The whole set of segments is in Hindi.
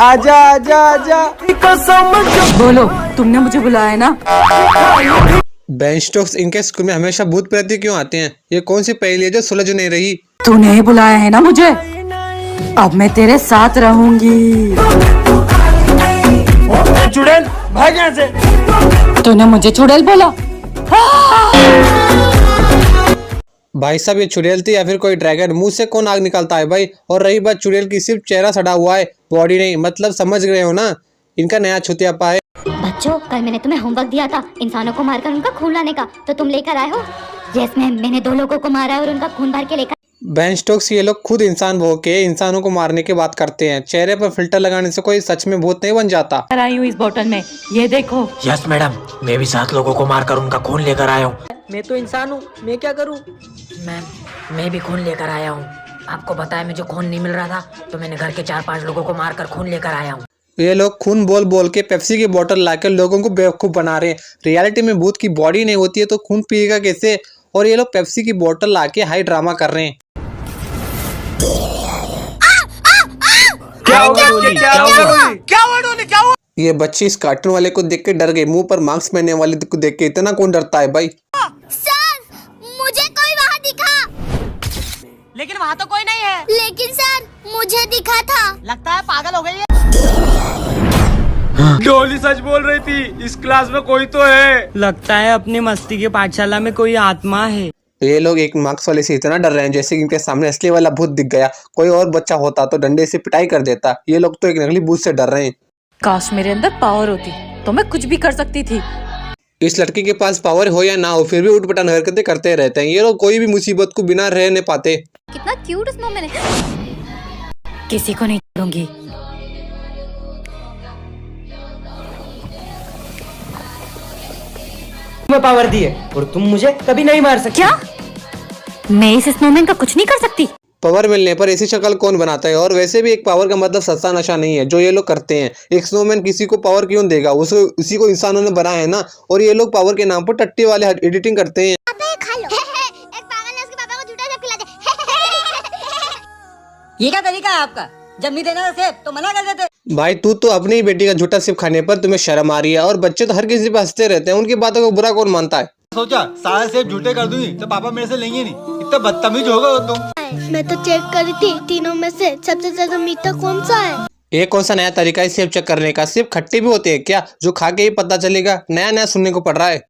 आजा आजा आजा। बोलो, तुमने मुझे बुलाया ना? बेन स्टोक्स, इनके स्कूल में हमेशा भूत प्रेत क्यों आते हैं? ये कौन सी पहेली है जो सुलझ नहीं रही? तूने ही बुलाया है ना मुझे, अब मैं तेरे साथ रहूंगी। चुड़ैल भाग यहाँ से। तूने मुझे चुड़ैल बोला? भाई साहब, ये चुड़ैल थी या फिर कोई ड्रैगन? मुंह से कौन आग निकालता है भाई? और रही बात चुड़ैल की, सिर्फ चेहरा सड़ा हुआ है, बॉडी नहीं। मतलब समझ गए हो ना, इनका नया छुतियापा है। बच्चों, कल मैंने तुम्हें होमवर्क दिया था इंसानों को मारकर उनका खून लाने का, तो तुम लेकर आए हो? यस मैम, मैंने 2 लोगों को मारा है और उनका खून भर के लेकर। बेन स्टोक्स, ये लोग खुद इंसान हो के इंसानों को मारने की बात करते हैं। चेहरे पर फिल्टर लगाने से कोई सच में भूत नहीं बन जाता। आई हूँ इस बोतल में, ये देखो। यस मैडम, मैं भी 7 लोगों को मारकर उनका खून लेकर आया हूँ। मैं तो इंसान हूँ, मैं क्या करूँ? मैम, मैं भी खून लेकर आया हूँ। आपको बताया मुझे खून नहीं मिल रहा था, तो मैंने घर के 4-5 लोगों को मारकर खून लेकर आया हूँ। ये लोग खून बोल बोल के पेप्सी की बोतल लाकर लोगों को बेवकूफ बना रहे हैं। रियलिटी में भूत की बॉडी नहीं होती है तो खून पिएगा कैसे? और ये लोग पेप्सी की बोतल लाके हाई ड्रामा कर रहे हैं। क्या होगा डोली? क्या हुआ? ये बच्चे इस कार्टून वाले को देख के डर गए। मुंह पर मास्क पहनने वाले को देख के इतना कौन डरता है भाई? सर, मुझे कोई वहाँ दिखा। लेकिन वहाँ तो कोई नहीं है। लेकिन सर, मुझे दिखा था। लगता है पागल हो गई है। डोली सच बोल रही थी, इस क्लास में कोई तो है। लगता है अपनी मस्ती के पाठशाला में कोई आत्मा है। ये लोग एक मार्क्स वाले से इतना डर रहे हैं जैसे कि इनके सामने असली वाला भूत दिख गया। कोई और बच्चा होता तो डंडे से पिटाई कर देता। ये लोग तो एक नकली भूत से डर रहे हैं। काश मेरे अंदर पावर होती तो मैं कुछ भी कर सकती थी। इस लड़की के पास पावर हो या ना हो, फिर भी उठपटांग हरकतें करते रहते हैं। ये लोग कोई भी मुसीबत को बिना रह नहीं पाते। कितना क्यूट स्नोमैन है। किसी को नहीं करूंगी। तुम्हें पावर दी है और तुम मुझे कभी नहीं मार सकती। क्या? मैं इस स्नोमैन का कुछ नहीं कर सकती? पावर मिलने पर ऐसी शक्ल कौन बनाता है? और वैसे भी एक पावर का मतलब सस्ता नशा नहीं है जो ये लोग करते हैं। एक स्नोमैन किसी को पावर क्यों देगा? उसी को इंसानों ने बनाया है ना। और ये लोग पावर के नाम पर टट्टी वाले एडिटिंग करते हैं। खा लो। एक पागल ने उसके पापा को झूठा सेब खिला दे। ये क्या तरीका है आपका? जब नहीं देना सेब तो मना कर देते। भाई तू तो अपनी ही बेटी का झूठा सिर्फ खाने पर तुम्हें शर्म आ रही है। और बच्चे तो हर किसी पे हंसते रहते हैं, उनकी बातों को बुरा कौन मानता है? सोचा सारे सेब झूठे कर दूंगी तो पापा मेरे से लेंगे नहीं। इतना बदतमीज होगा वो तुम। मैं तो चेक करी थी, तीनों में से सबसे ज्यादा मीठा कौन सा है? ये कौन सा नया तरीका है सेब चेक करने का? सिर्फ खट्टे भी होते हैं क्या जो खा के ही पता चलेगा? नया नया सुनने को पड़ रहा है।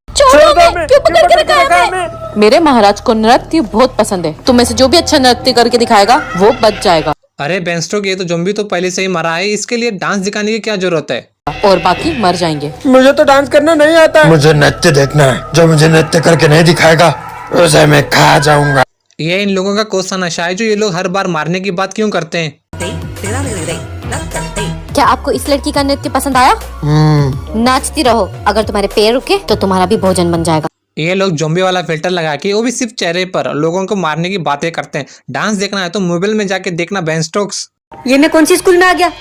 मेरे महाराज को नृत्य बहुत पसंद है। तुम में से जो भी अच्छा नृत्य करके दिखाएगा वो बच जाएगा। अरे बेन स्टोक्स, ये तो ज़ॉम्बी तो पहले से ही मरा है। इसके लिए डांस दिखाने की क्या जरूरत है? और बाकी मर जाएंगे। मुझे तो डांस करना नहीं आता। मुझे नृत्य देखना है। जो मुझे नृत्य करके नहीं दिखाएगा उसे मैं खा जाऊंगा। ये इन लोगों का कौन सा नशा है जो ये लोग हर बार मारने की बात क्यों करते हैं? क्या आपको इस लड़की का नृत्य पसंद आया? नाचती रहो, अगर तुम्हारे पैर रुके तो तुम्हारा भी भोजन बन जाएगा। ये लोग ज़ॉम्बी वाला फिल्टर लगा के, वो भी सिर्फ चेहरे पर, लोगों को मारने की बातें करते हैं। डांस देखना है तो मोबाइल में जाके देखना बेन स्टोक्स। ये मैं कौन सी स्कूल में आ गया?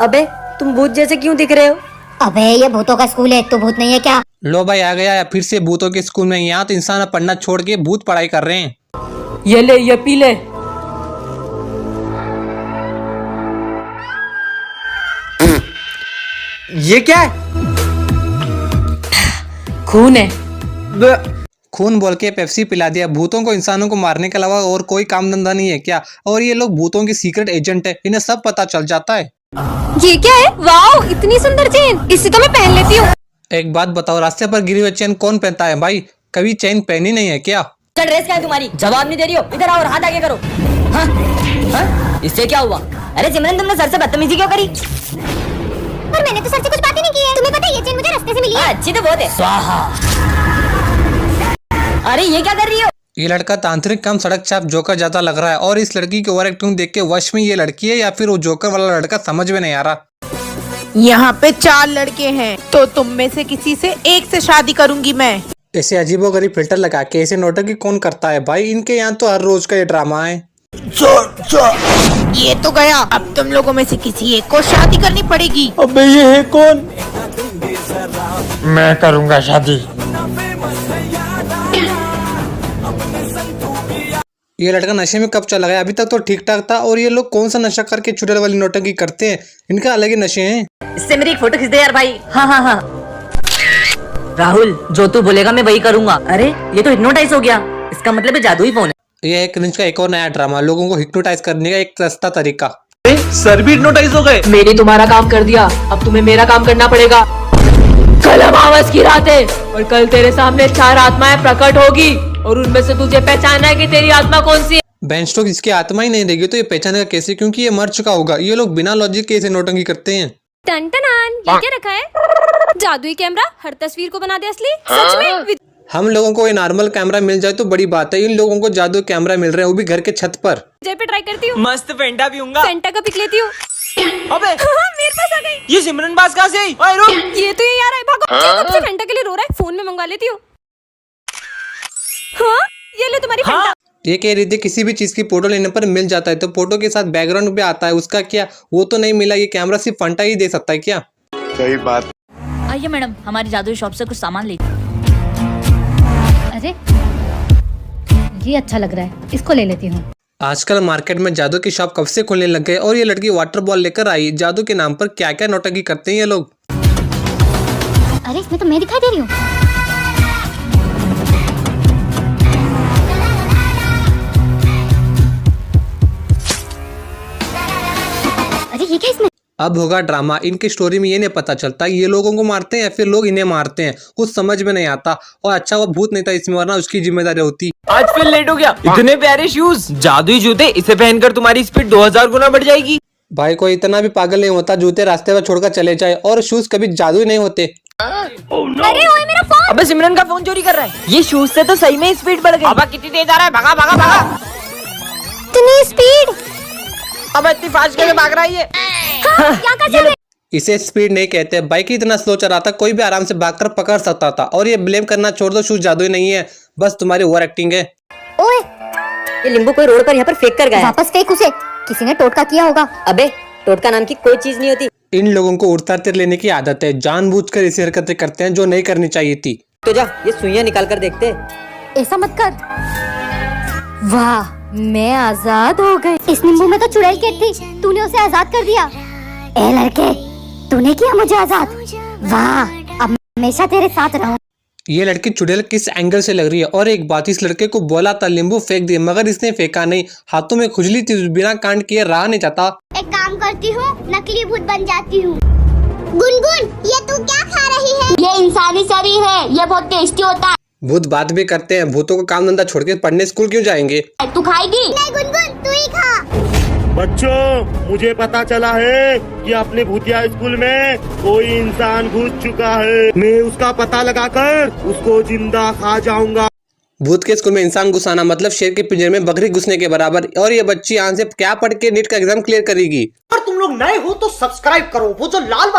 अबे तुम भूत जैसे क्यों दिख रहे हो? अबे ये भूतों का स्कूल है, तो भूत नहीं है क्या? लो भाई, आ गया या फिर से भूतों के स्कूल में। यहाँ तो इंसान पढ़ना छोड़ के भूत पढ़ाई कर रहे हैं। ये ले, ये पी ले। ये क्या है? खून है। खून बोल के पेप्सी पिला दिया। भूतों को इंसानों को मारने के अलावा और कोई काम धंधा नहीं है क्या? और ये लोग भूतों की सीक्रेट एजेंट है, इन्हें सब पता चल जाता है। ये क्या है? वाओ, इतनी सुंदर चेन, इसे तो मैं पहन लेती हूँ। एक बात बताओ, रास्ते पर गिरी हुई चेन कौन पहनता है भाई? कभी चेन पहनी नहीं है क्या? चल ड्रेस क्या है तुम्हारी? जवाब नहीं दे रही हो? इधर आओ और हाथ आगे करो। हाँ? हाँ? इससे क्या हुआ? अरे सिमरन, तुमने सर से बदतमीजी क्यों करी? पर मैंने तो सर से कुछ बातें नहीं की है। तुम्हें पता है ये चेन मुझे रास्ते से मिली है। अच्छी तो बहुत है। स्वाहा। अरे ये क्या कर रही हो? ये लड़का तांत्रिक कम सड़क छाप जोकर ज्यादा लग रहा है। और इस लड़की की ओवर एक्टिंग देख के वश में ये लड़की है या फिर वो जोकर वाला लड़का, समझ में नहीं आ रहा। यहाँ पे 4 लड़के हैं तो तुम में से किसी से एक से शादी करूंगी मैं। ऐसे अजीबोगरीब फिल्टर लगा के ऐसे नौटंकी कौन करता है भाई? इनके यहाँ तो हर रोज का ये ड्रामा है। ये तो गया, अब तुम लोगों में से किसी एक को शादी करनी पड़ेगी। अबे ये है कौन? मैं करूंगा शादी। ये लड़का नशे में कब चला गया? अभी तक तो ठीक ठाक था। और ये लोग कौन सा नशा करके चुड़ैल वाली नौटंकी करते हैं? इनका अलग ही नशे हैं। इससे मेरी एक फोटो खींच दे यार भाई। हाँ हाँ हाँ राहुल, जो तू बोलेगा मैं वही करूंगा। अरे ये तो हिप्नोटाइज हो गया, इसका मतलब है जादुई फोन है। ये एक का एक और नया ड्रामा, लोगों को हिप्नोटाइज करने का एक सस्ता तरीका। सर भी हिप्नोटाइज हो गए। मैंने तुम्हारा काम कर दिया, अब तुम्हें मेरा काम करना पड़ेगा। कल अमावस की रात है और कल तेरे सामने 4 आत्माएं प्रकट होगी और उनमें से तुझे पहचानना है कि तेरी आत्मा कौन सी है। बेंचटॉक इसकी आत्मा ही नहीं रहेगी तो ये पहचानेगा कैसे? क्योंकि ये मर चुका होगा। ये लोग बिना लॉजिक के ऐसे नौटंकी करते हैं। टन-टनान, ये क्या रखा है? जादुई कैमरा हर तस्वीर को बना दे असली। सच में? हम लोगों को ये नॉर्मल कैमरा मिल जाए तो बड़ी बात है, इन लोगों को जादू कैमरा मिल रहे हैं, वो भी घर के छत पर। जय पे ट्राई करती हूँ। मस्त फेंटा पीऊंगा। फेंटा का पिक लेती हूँ। अबे मेरे पास आ गई। ये सिमरन बास कहाँ से आई? ओए रुक। ये तो ये यार है, भागो। कब से फेंटा के लिए रो रहा है? फोन में मंगवा लेती हूँ। हाँ, ये लो तुम्हारी फेंटा। ये कह रही थी किसी भी चीज की फोटो लेने पर मिल जाता है, तो फोटो के साथ बैकग्राउंड भी आता है, उसका क्या? वो तो नहीं मिला। ये कैमरा सिर्फ फंटा ही दे सकता है क्या? सही बात। आइए मैडम, हमारी जादुई शॉप से कुछ सामान लीजिए। अरे ये अच्छा लग रहा है, इसको ले लेती हूँ। आजकल मार्केट में जादू की शॉप कब से खुलने लग गए और ये लड़की वाटर बॉल लेकर आई। जादू के नाम पर क्या क्या नौटंकी करते हैं ये लोग। अरे इसमें तो मैं दिखाई दे रही हूँ। अरे ये क्या इसमें? अब होगा ड्रामा। इनकी स्टोरी में ये नहीं पता चलता ये लोगों को मारते हैं या फिर लोग इन्हें मारते हैं, कुछ समझ में नहीं आता। और अच्छा वो भूत नहीं था इसमें, वरना उसकी जिम्मेदारी होती। आज फिर लेट हो गया। इतने प्यारे शूज, जादुई जूते, इसे पहनकर तुम्हारी स्पीड 2000 गुना बढ़ जाएगी। भाई कोई इतना भी पागल नहीं होता जूते रास्ते पर छोड़कर चले जाए, और शूज कभी जादुई नहीं होते। अरे ओए मेरा फोन। अबे सिमरन का फोन चोरी कर रहा है। ये शूज से तो सही में स्पीड बढ़ गई। अब कितनी तेज आ रहा है? भागा भागा भागा। इतनी स्पीड। अब इतनी फास्ट कैसे भाग रहा है ये? हाँ, क्या कर रहे? इसे स्पीड नहीं कहते। बाइक इतना स्लो चला था, कोई भी आराम से भागकर पकड़ सकता था। और ये ब्लेम करना छोड़ दो, शूज जादुई नहीं है, बस तुम्हारी ओवर एक्टिंग है। ओए ये लिंबू कोई रोड पर यहाँ पर फेंक कर गया है। वापस फेंक उसे, किसी ने टोटका किया होगा। अबे टोटका नाम की कोई चीज नहीं होती। इन लोगों को उड़ता तीर लेने की आदत है, जानबूझकर ऐसी हरकतें करते हैं जो नहीं करनी चाहिए थी। तो जा ये सुइयां निकाल कर देखते। ऐसा मत कर। वाह, मैं आजाद हो गई। इस नींबू में तो चुड़ैल कैद थी, तूने उसे आजाद कर दिया। ए लड़के, तूने किया मुझे आजाद। वाह, अब हमेशा तेरे साथ रहूं। ये लड़की चुड़ैल किस एंगल से लग रही है? और एक बात, इस लड़के को बोला था नींबू फेंक दिए, मगर इसने फेंका नहीं। हाथों में खुजली थी, बिना कांड किए रहा नहीं जाता। एक काम करती हूँ, नकली भूत बन जाती हूँ। गुनगुन, ये तू क्या खा रही है? ये इंसानी शरीर है, ये बहुत टेस्टी होता है। भूत बात भी करते हैं, भूतों को काम धंधा छोड़ के पढ़ने स्कूल क्यों जाएंगे? तू खाएगी? नहीं गुनगुन, तू ही खा। बच्चों, मुझे पता चला है कि अपने भूतिया स्कूल में कोई इंसान घुस चुका है। मैं उसका पता लगाकर उसको जिंदा खा जाऊंगा। भूत के स्कूल में इंसान घुसाना मतलब शेर के पिंजरे में बकरी घुसने के बराबर। और ये बच्ची यहाँ से क्या पढ़ के नीट का एग्जाम क्लियर करेगी? अगर तुम लोग नए हो तो सब्सक्राइब करो, वो जो लाल